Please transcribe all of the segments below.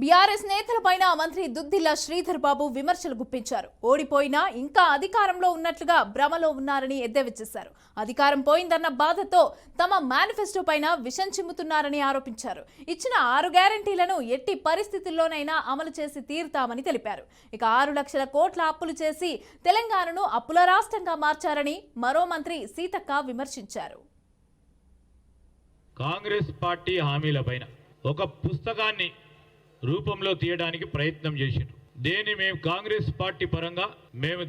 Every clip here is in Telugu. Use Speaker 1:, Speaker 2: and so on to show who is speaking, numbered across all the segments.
Speaker 1: బీఆర్ఎస్ నేతలపైన మంత్రి దుద్దిల్ల శ్రీధర్ బాబు విమర్శలు గుప్పించారు. ఓడిపోయినా ఇంకా అధికారంలో ఉన్నట్లుగా భ్రమలో ఉన్నారని ఎద్దేవా చేశారు. అధికారం పోయిందన్న బాధతో తమ మేనిఫెస్టో పైన విషం చిమ్ముతున్నారని ఆరోపించారు. ఇచ్చిన 6 గ్యారెంటీలను ఎట్టి పరిస్థితుల్లోనైనా అమలు చేసి తీరుతామని తెలిపారు. ఇక 6 లక్షల కోట్ల అప్పులు చేసి తెలంగాణను అప్పుల రాష్ట్రంగా మార్చారని మరో మంత్రి సీతక్క విమర్శించారు.
Speaker 2: కాంగ్రెస్ పార్టీ హామీలపైన ఒక పుస్తకాన్ని రూపంలో తీయడానికి ప్రయత్నం చేశారు. దీన్ని మేము కాంగ్రెస్ పార్టీ పరంగా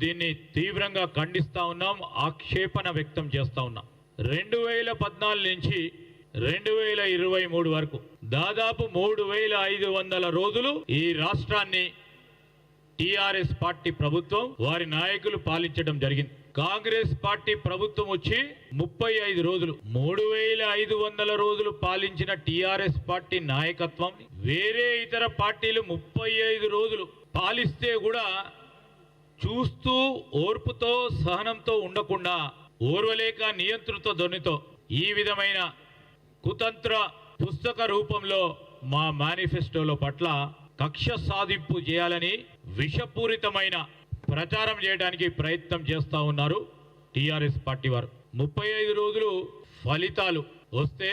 Speaker 2: దీన్ని తీవ్రంగా ఖండిస్తా ఉన్నాం, ఆక్షేపణ వ్యక్తం చేస్తా ఉన్నాం. 2014 నుంచి 2023 వరకు దాదాపు 3500 రోజులు ఈ రాష్ట్రాన్ని టీఆర్ఎస్ పార్టీ ప్రభుత్వం వారి నాయకులు పాలించడం జరిగింది. కాంగ్రెస్ పార్టీ ప్రభుత్వం వచ్చి 35 రోజులు 3500 రోజులు పాలించిన టీఆర్ఎస్ పార్టీ నాయకత్వం వేరే ఇతర పార్టీలు 35 రోజులు పాలిస్తే కూడా చూస్తూ ఓర్పుతో సహనంతో ఉండకుండా ఓర్వలేక నియంత్రిత ధ్వనితో ఈ విధమైన కుతంత్ర పుస్తక రూపంలో మా మేనిఫెస్టోలో పట్ల కక్ష సాధింపు చేయాలని విషపూరితమైన ప్రచారం చేయడానికి ప్రయత్నం చేస్తూ ఉన్నారు టీఆర్ఎస్ పార్టీ వారు. 35 రోజులు ఫలితాలు వస్తే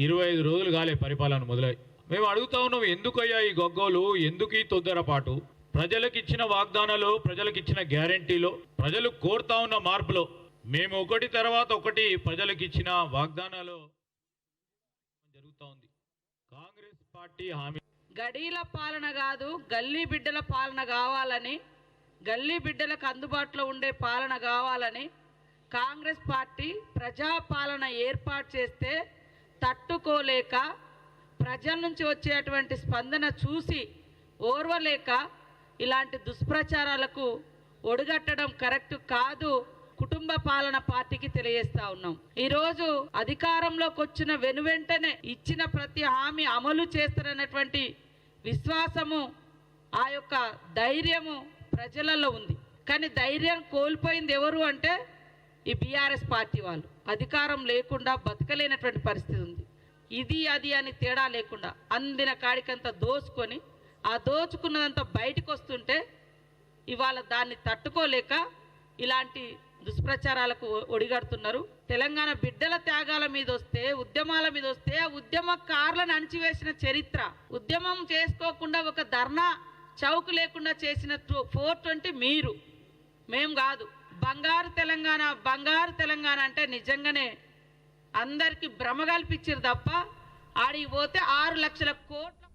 Speaker 2: 25 రోజులు కాలే పరిపాలన మొదలై. మేము అడుగుతా ఉన్నాం, ఎందుకయ్యా ఈ గొగ్గోలు, ఎందుకు ఈ తొందరపాటు? ప్రజలకు ఇచ్చిన వాగ్దానాలు, ప్రజలకు ఇచ్చిన గ్యారంటీలో, ప్రజలు కోరుతా ఉన్న మార్పులో మేము ఒకటి తర్వాత ఒకటి ప్రజలకు ఇచ్చిన వాగ్దానాలు జరుగుతూ ఉంది. కాంగ్రెస్ పార్టీ హామీ
Speaker 3: గడీల పాలన కాదు, గల్లీ బిడ్డల పాలన కావాలని, గల్లీ బిడ్డలకు అందుబాటులో ఉండే పాలన కావాలని కాంగ్రెస్ పార్టీ ప్రజాపాలన ఏర్పాటు చేస్తే తట్టుకోలేక, ప్రజల నుంచి వచ్చేటువంటి స్పందన చూసి ఓర్వలేక ఇలాంటి దుష్ప్రచారాలకు ఒడిగట్టడం కరెక్ట్ కాదు. కుటుంబ పాలన పార్టీకి తెలియజేస్తా ఉన్నాం. ఈరోజు అధికారంలోకి వచ్చిన వెనువెంటనే ఇచ్చిన ప్రతి హామీ అమలు చేస్తారన్నటువంటి విశ్వాసము, ఆ యొక్క ధైర్యము ప్రజలలో ఉంది. కానీ ధైర్యం కోల్పోయింది ఎవరు అంటే ఈ బీఆర్ఎస్ పార్టీ వాళ్ళు. అధికారం లేకుండా బతకలేనటువంటి పరిస్థితి ఉంది. ఇది అది అని తేడా లేకుండా అందిన కాడికంతా దోచుకొని, ఆ దోచుకున్నదంతా బయటకు వస్తుంటే ఇవాళ దాన్ని తట్టుకోలేక ఇలాంటి దుష్ప్రచారాలకు ఒడిగడుతున్నారు. తెలంగాణ బిడ్డల త్యాగాల మీద వస్తే, ఉద్యమాల మీద వస్తే, ఆ ఉద్యమకారులను అణిచివేసిన చరిత్ర, ఉద్యమం చేసుకోకుండా ఒక ధర్నా చౌక్ లేకుండా చేసిన 420 మీరు, మేము కాదు. బంగారు తెలంగాణ, బంగారు తెలంగాణ అంటే నిజంగానే అందరికీ భ్రమ కల్పించారు తప్ప ఆడికి పోతే 6 లక్షల కోట్లు